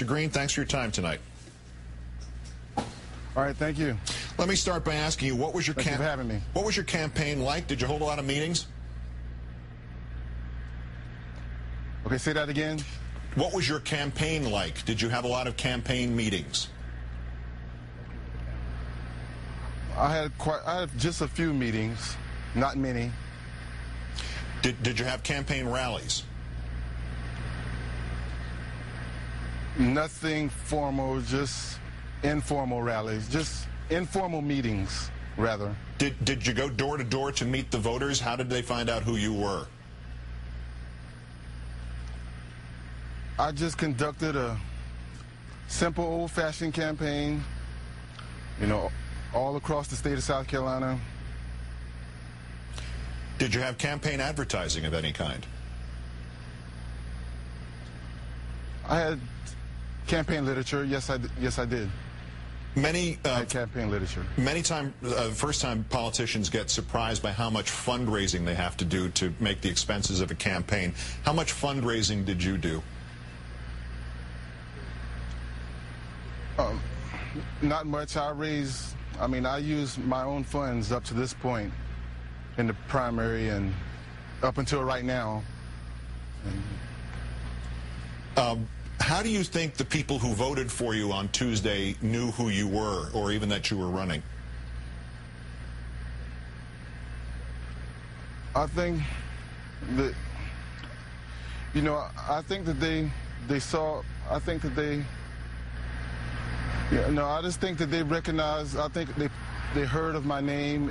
Mr. Greene, thanks for your time tonight. All right, thank you. Let me start by asking you, what was your Thank you for having me. What was your campaign like? Did you hold a lot of meetings? Okay, say that again. What was your campaign like? Did you have a lot of campaign meetings? I had just a few meetings, not many. Did you have campaign rallies? Nothing formal, just informal rallies, just informal meetings, rather. Did you go door to door to meet the voters? How did they find out who you were? I just conducted a simple, old-fashioned campaign, you know, all across the state of South Carolina. Did you have campaign advertising of any kind? I had campaign literature. Yes, I did. Many campaign literature. Many first-time politicians get surprised by how much fundraising they have to do to make the expenses of a campaign. How much fundraising did you do? Not much. I used my own funds up to this point in the primary and up until right now. How do you think the people who voted for you on Tuesday knew who you were, or even that you were running? I think that, you know, I think that they saw, I think that they, no, I just think that they recognized, I think they heard of my name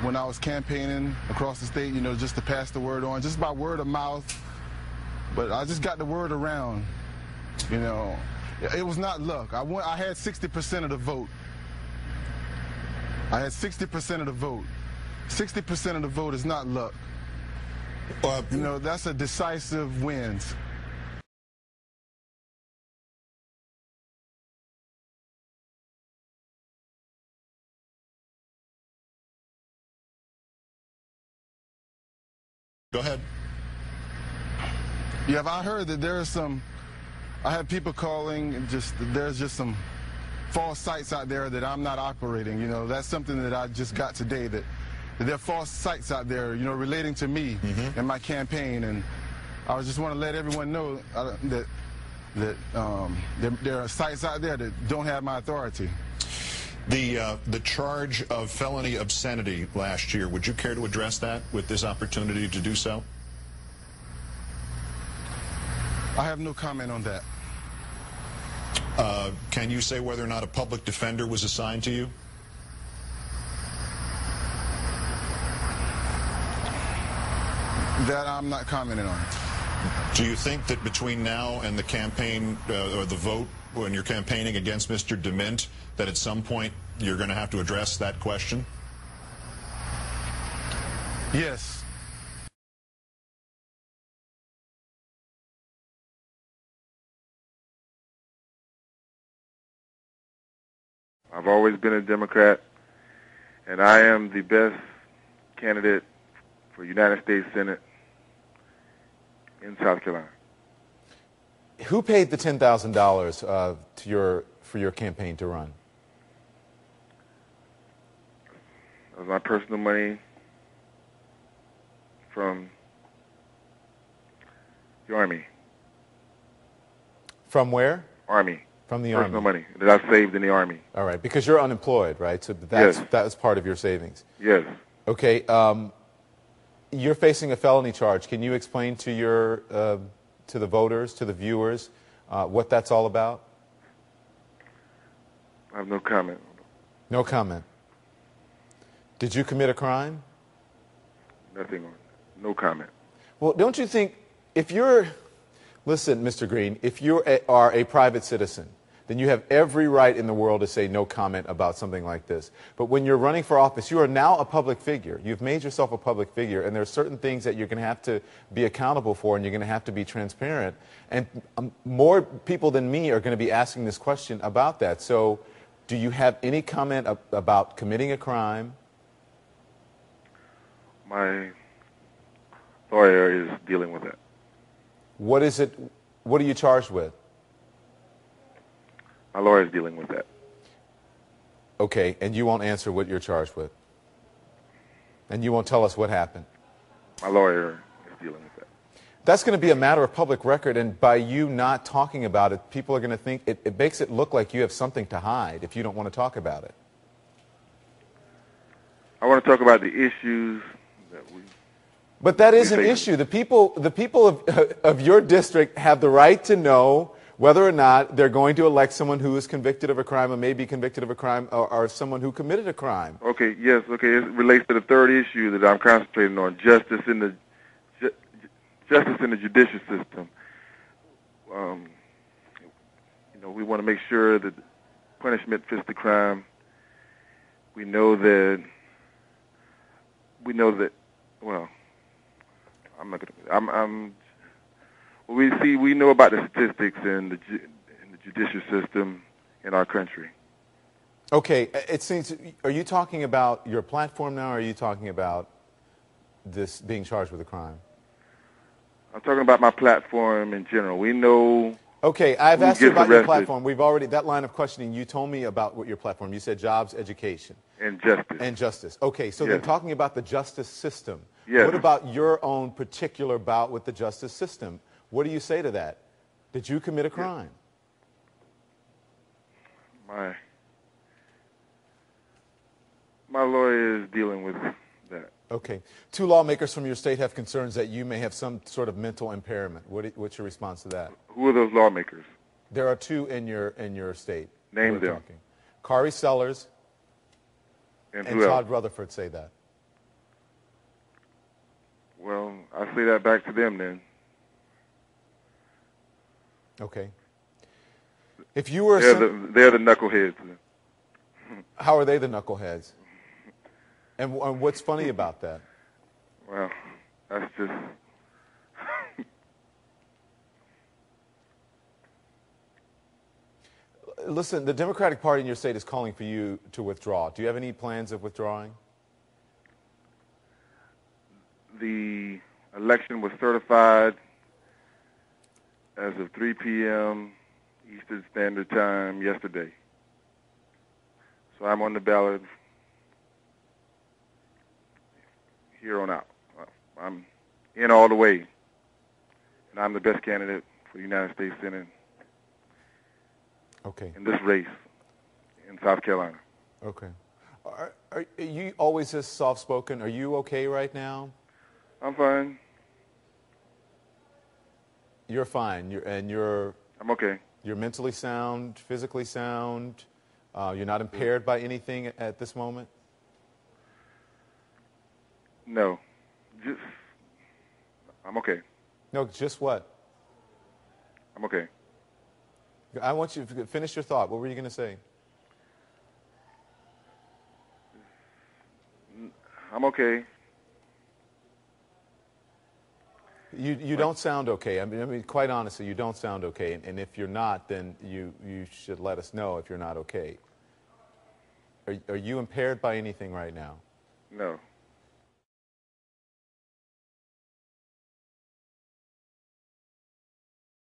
when I was campaigning across the state, you know, just to pass the word on, just by word of mouth. But I just got the word around, you know. It was not luck. I had 60% of the vote. I had 60% of the vote. 60% of the vote is not luck. You know, that's a decisive win. Go ahead. Yeah, I heard that there are some, I had people calling, there's just some false sites out there that I'm not operating. You know, that's something that I just got today, that there are false sites out there, you know, relating to me and my campaign. And I just want to let everyone know that there are sites out there that don't have my authority. The charge of felony obscenity last year, would you care to address that with this opportunity to do so? I have no comment on that. Can you say whether or not a public defender was assigned to you? That I'm not commenting on. Do you think that between now and the campaign, or the vote, when you're campaigning against Mr. DeMint, that at some point you're going to have to address that question? Yes. I've always been a Democrat, and I am the best candidate for United States Senate in South Carolina. Who paid the $10,000 for your campaign to run? It was my personal money from the Army. From where? Army. From the Army. Personal money that I saved in the Army. All right, because you're unemployed, right? So that was part of your savings. Yes. Okay. You're facing a felony charge. Can you explain to the voters, to the viewers, what that's all about? I have no comment. No comment. Did you commit a crime? Nothing on it. No comment. Well, don't you think if you're, listen, Mr. Greene, if you are a private citizen, then you have every right in the world to say no comment about something like this. But when you're running for office, you are now a public figure. You've made yourself a public figure, and there are certain things that you're going to have to be accountable for, and you're going to have to be transparent. And more people than me are going to be asking this question about that. So do you have any comment about committing a crime? My lawyer is dealing with it. What is it? What are you charged with? My lawyer is dealing with that. Okay, and you won't answer what you're charged with? And you won't tell us what happened? My lawyer is dealing with that. That's going to be a matter of public record, and by you not talking about it, people are going to think it makes it look like you have something to hide if you don't want to talk about it. I want to talk about the issues that we... But that is an issue. The people of your district have the right to know whether or not they're going to elect someone who is convicted of a crime or may be convicted of a crime or someone who committed a crime. Okay, yes, okay. It relates to the third issue that I'm concentrating on, justice in the judicial system. We want to make sure that punishment fits the crime. We know that, well, I'm not going to, we know about the statistics in the judicial system in our country. Okay, it seems, are you talking about your platform now, or are you talking about this being charged with a crime? I'm talking about my platform in general. We know... Okay, I've asked you about your platform. We've already, that line of questioning, you told me about what your platform. You said jobs, education. And justice. And justice. Okay, so yes. Then talking about the justice system. Yes. What about your own particular bout with the justice system? What do you say to that? Did you commit a crime? My lawyer is dealing with that. Okay. 2 lawmakers from your state have concerns that you may have some sort of mental impairment. What's your response to that? Who are those lawmakers? There are 2 in your state. Name them. Talking. Kari Sellers and Todd Rutherford say that. Well, I say that back to them then. Okay. If you were they're the knuckleheads. How are they the knuckleheads? And what's funny about that? Well, that's just... Listen, the Democratic Party in your state is calling for you to withdraw. Do you have any plans of withdrawing? The election was certified as of 3 p.m. Eastern Standard Time yesterday. So I'm on the ballot here on out. I'm in all the way, and I'm the best candidate for the United States Senate. Okay. In this race in South Carolina. Okay. Are you always this soft-spoken? Are you okay right now? I'm fine. You're fine. I'm okay. You're mentally sound, physically sound. You're not impaired by anything at this moment? No. I'm okay. No, just what? I'm okay. I want you to finish your thought. What were you going to say? I'm okay. You don't sound okay. I mean, quite honestly, you don't sound okay. And if you're not, then you should let us know if you're not okay. Are you impaired by anything right now? No.